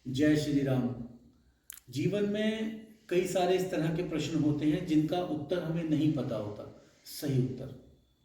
जय श्री राम। जीवन में कई सारे इस तरह के प्रश्न होते हैं जिनका उत्तर हमें नहीं पता होता, सही उत्तर।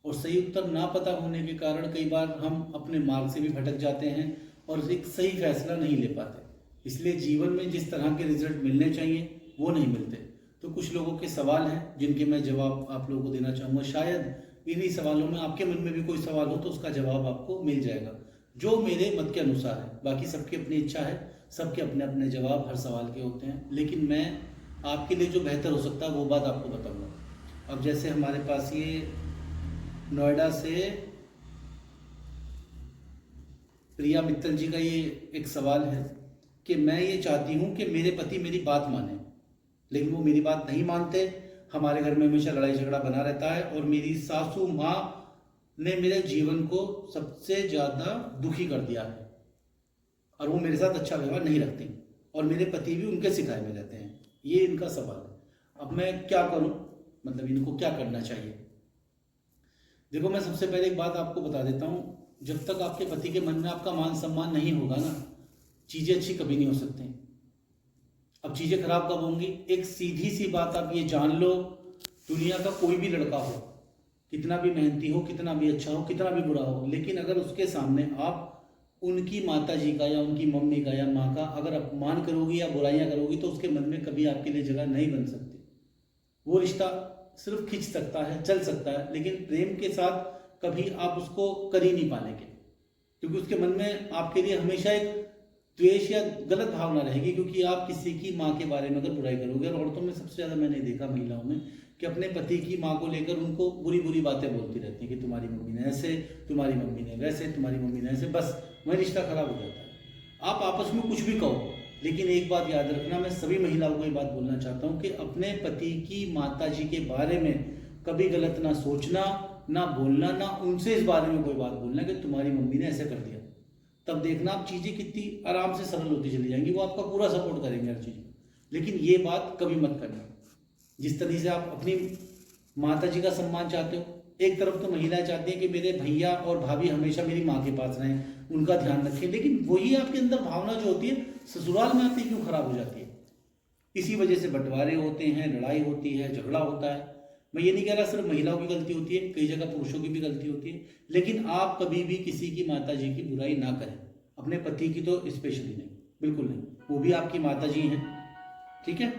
और सही उत्तर ना पता होने के कारण कई बार हम अपने मार्ग से भी भटक जाते हैं और एक सही फैसला नहीं ले पाते। इसलिए जीवन में जिस तरह के रिजल्ट मिलने चाहिए वो नहीं मिलते। तो कुछ लोगों के सवाल हैं जिनके मैं जवाब आप लोगों को देना चाहूँगा। शायद इन्हीं सवालों में आपके मन में भी कोई सवाल हो तो उसका जवाब आपको मिल जाएगा, जो मेरे मत के अनुसार है। बाकी सबकी अपनी इच्छा है, सबके अपने अपने जवाब हर सवाल के होते हैं, लेकिन मैं आपके लिए जो बेहतर हो सकता है वो बात आपको बताऊंगा। अब जैसे हमारे पास ये नोएडा से प्रिया मित्तल जी का ये एक सवाल है कि मैं ये चाहती हूँ कि मेरे पति मेरी बात माने, लेकिन वो मेरी बात नहीं मानते। हमारे घर में हमेशा लड़ाई झगड़ा बना रहता है और मेरी सासू माँ ने मेरे जीवन को सबसे ज़्यादा दुखी कर दिया है और वो मेरे साथ अच्छा व्यवहार नहीं रखती और मेरे पति भी उनके सिखाए में रहते हैं। ये इनका सवाल है। अब मैं क्या करूं, मतलब इनको क्या करना चाहिए। देखो, मैं सबसे पहले एक बात आपको बता देता हूं, जब तक आपके पति के मन में आपका मान सम्मान नहीं होगा ना, चीज़ें अच्छी कभी नहीं हो सकती। अब चीज़ें खराब कब होंगी? एक सीधी सी बात आप ये जान लो, दुनिया का कोई भी लड़का हो, कितना भी मेहनती हो, कितना भी अच्छा हो, कितना भी बुरा हो, लेकिन अगर उसके सामने आप उनकी माता जी का या उनकी मम्मी का या माँ का अगर अपमान करोगी या बुराइयां करोगी तो उसके मन में कभी आपके लिए जगह नहीं बन सकती। वो रिश्ता सिर्फ खिंच सकता है, चल सकता है, लेकिन प्रेम के साथ कभी आप उसको कर ही नहीं पाएंगे, क्योंकि उसके मन में आपके लिए हमेशा एक द्वेष या गलत भावना रहेगी, क्योंकि आप किसी की माँ के बारे में अगर बुराई करोगे। और औरतों में सबसे ज़्यादा मैंने देखा महिलाओं में कि अपने पति की माँ को लेकर उनको बुरी बुरी बातें बोलती रहती हैं कि तुम्हारी मम्मी ने ऐसे, तुम्हारी मम्मी ने वैसे, तुम्हारी मम्मी ने ऐसे, बस वही रिश्ता खराब हो जाता है। आप आपस में कुछ भी कहो, लेकिन एक बात याद रखना, मैं सभी महिलाओं को ये बात बोलना चाहता हूँ कि अपने पति की माता जी के बारे में कभी गलत ना सोचना, ना बोलना, ना उनसे इस बारे में कोई बात बोलना कि तुम्हारी मम्मी ने ऐसे कर दिया। तब देखना आप चीज़ें कितनी आराम से सरल होती चली जाएंगी, वो आपका पूरा सपोर्ट करेंगे हर चीज़ में। लेकिन ये बात कभी मत करना। जिस तरीके से आप अपनी माता जी का सम्मान चाहते हो, एक तरफ तो महिलाएं चाहती हैं कि मेरे भैया और भाभी हमेशा मेरी माँ के पास रहें, उनका ध्यान रखें, लेकिन वही आपके अंदर भावना जो होती है ससुराल में आती क्यों खराब हो जाती है। इसी वजह से बंटवारे होते हैं, लड़ाई होती है, झगड़ा होता है। मैं ये नहीं कह रहा सिर्फ महिलाओं की गलती होती है, कई जगह पुरुषों की भी गलती होती है, लेकिन आप कभी भी किसी की माता जी की बुराई ना करें, अपने पति की तो स्पेशली नहीं, बिल्कुल नहीं। वो भी आपकी माता जी हैं, ठीक है।